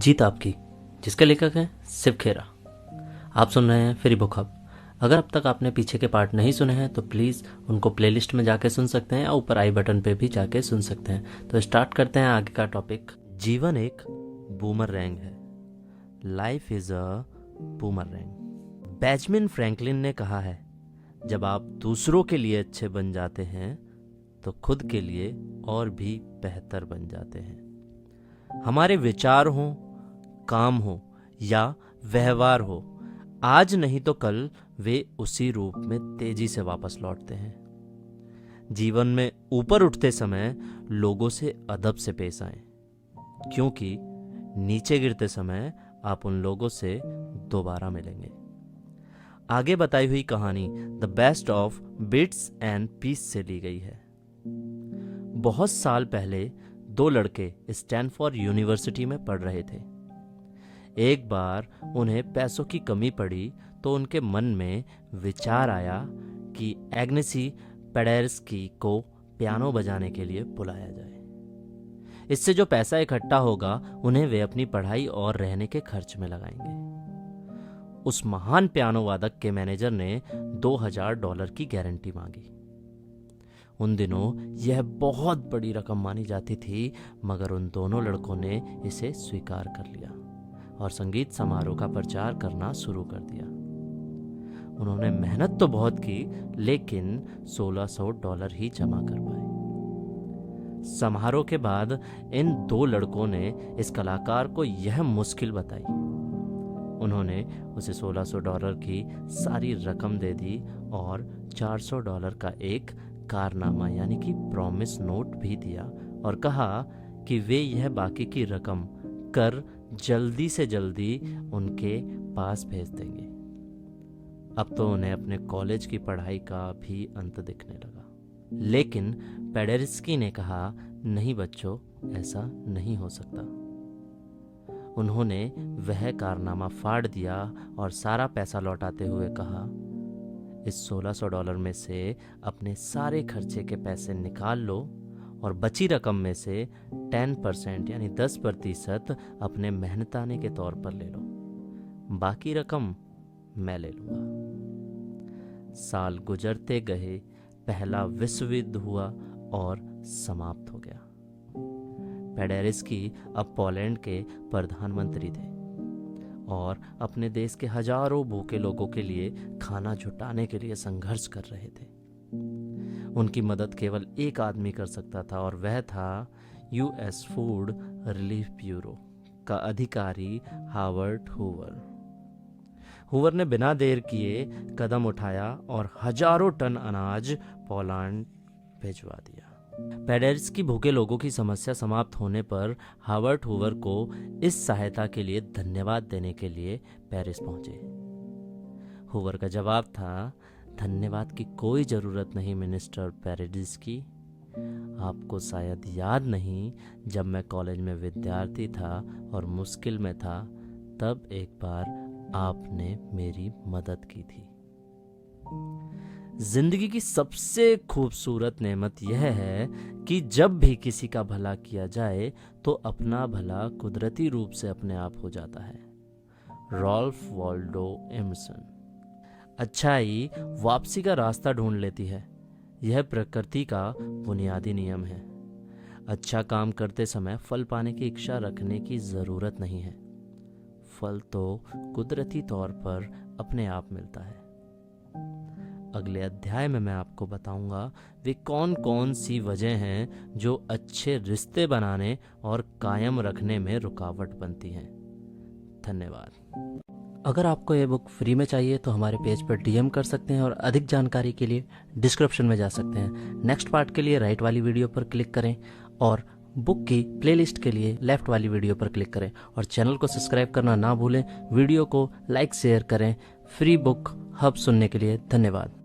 जीत आपकी, जिसके लेखक हैं शिव खेरा। आप सुन रहे हैं फ्री बुक हब। अगर अब तक आपने पीछे के पार्ट नहीं सुने हैं तो प्लीज़ उनको प्लेलिस्ट में जाके सुन सकते हैं या ऊपर आई बटन पे भी जाके सुन सकते हैं। तो स्टार्ट करते हैं आगे का टॉपिक। जीवन एक बूमरैंग है। Life is a boomerang. Benjamin Franklin ने कहा है, जब आप दूसरों के लिए अच्छे बन जाते हैं तो खुद के लिए और भी बेहतर बन जाते हैं। हमारे विचार हो, काम हो या व्यवहार हो, आज नहीं तो कल वे उसी रूप में तेजी से वापस लौटते हैं। जीवन में ऊपर उठते समय लोगों से अदब से पेश आएं, क्योंकि नीचे गिरते समय आप उन लोगों से दोबारा मिलेंगे। आगे बताई हुई कहानी the best of bits and piece से ली गई है। बहुत साल पहले दो लड़के स्टैनफोर्ड यूनिवर्सिटी में पढ़ रहे थे। एक बार उन्हें पैसों की कमी पड़ी तो उनके मन में विचार आया कि एग्नेसी पेडेर्स्की को पियानो बजाने के लिए बुलाया जाए। इससे जो पैसा इकट्ठा होगा उन्हें वे अपनी पढ़ाई और रहने के खर्च में लगाएंगे। उस महान पियानो वादक के मैनेजर ने $2000 की गारंटी मांगी। उन दिनों यह बहुत बड़ी रकम मानी जाती थी, मगर उन दोनों लड़कों ने इसे स्वीकार कर लिया और संगीत समारोह का प्रचार करना शुरू कर दिया। उन्होंने मेहनत तो बहुत की, लेकिन $1600 ही जमा कर पाए। समारोह के बाद इन दो लड़कों ने इस कलाकार को यह मुश्किल बताई। उन्होंने उसे $1600 की सारी रकम दे दी और $400 का एक कारनामा यानी कि प्रॉमिस नोट भी दिया और कहा कि वे यह बाकी की रकम कर जल्दी से जल्दी उनके पास भेज देंगे। अब तो उन्हें अपने कॉलेज की पढ़ाई का भी अंत दिखने लगा। लेकिन पेडेर्स्की ने कहा, नहीं बच्चों, ऐसा नहीं हो सकता। उन्होंने वह कारनामा फाड़ दिया और सारा पैसा लौटाते हुए कहा, इस $1600 में से अपने सारे खर्चे के पैसे निकाल लो और बची रकम में से 10% यानी 10% अपने मेहनताने के तौर पर ले लो। बाकी रकम मैं ले लूँगा। साल गुजरते गए, पहला विश्व युद्ध हुआ और समाप्त हो गया। पेडेर्स्की अब पोलैंड के प्रधानमंत्री थे और अपने देश के हजारों भूखे लोगों के लिए खाना जुटाने के लिए संघर्ष कर रहे थे। उनकी मदद केवल एक आदमी कर सकता था और वह था यूएस फूड रिलीफ ब्यूरो का अधिकारी हावर्ड हूवर। हूवर ने बिना देर किए कदम उठाया और हजारों टन अनाज पोलैंड भिजवा दिया। पेडेर्स्की भूखे लोगों की समस्या समाप्त होने पर हावर्ड हूवर को इस सहायता के लिए धन्यवाद देने के लिए पेरिस पहुंचे। हूवर का जवाब था, धन्यवाद की कोई ज़रूरत नहीं मिस्टर पेडेर्स्की। आपको शायद याद नहीं, जब मैं कॉलेज में विद्यार्थी था और मुश्किल में था, तब एक बार आपने मेरी मदद की थी। जिंदगी की सबसे खूबसूरत नेमत यह है कि जब भी किसी का भला किया जाए तो अपना भला कुदरती रूप से अपने आप हो जाता है। Ralph Waldo Emerson. अच्छाई वापसी का रास्ता ढूंढ लेती है, यह प्रकृति का बुनियादी नियम है। अच्छा काम करते समय फल पाने की इच्छा रखने की ज़रूरत नहीं है। फल तो कुदरती तौर पर अपने आप मिलता है। अगले अध्याय में मैं आपको बताऊंगा वे कौन कौन सी वजह हैं जो अच्छे रिश्ते बनाने और कायम रखने में रुकावट बनती हैं। धन्यवाद। अगर आपको ये बुक फ्री में चाहिए तो हमारे पेज पर डीएम कर सकते हैं और अधिक जानकारी के लिए डिस्क्रिप्शन में जा सकते हैं। नेक्स्ट पार्ट के लिए राइट वाली वीडियो पर क्लिक करें और बुक की प्लेलिस्ट के लिए लेफ्ट वाली वीडियो पर क्लिक करें और चैनल को सब्सक्राइब करना ना भूलें। वीडियो को लाइक शेयर करें। फ्री बुक हब सुनने के लिए धन्यवाद।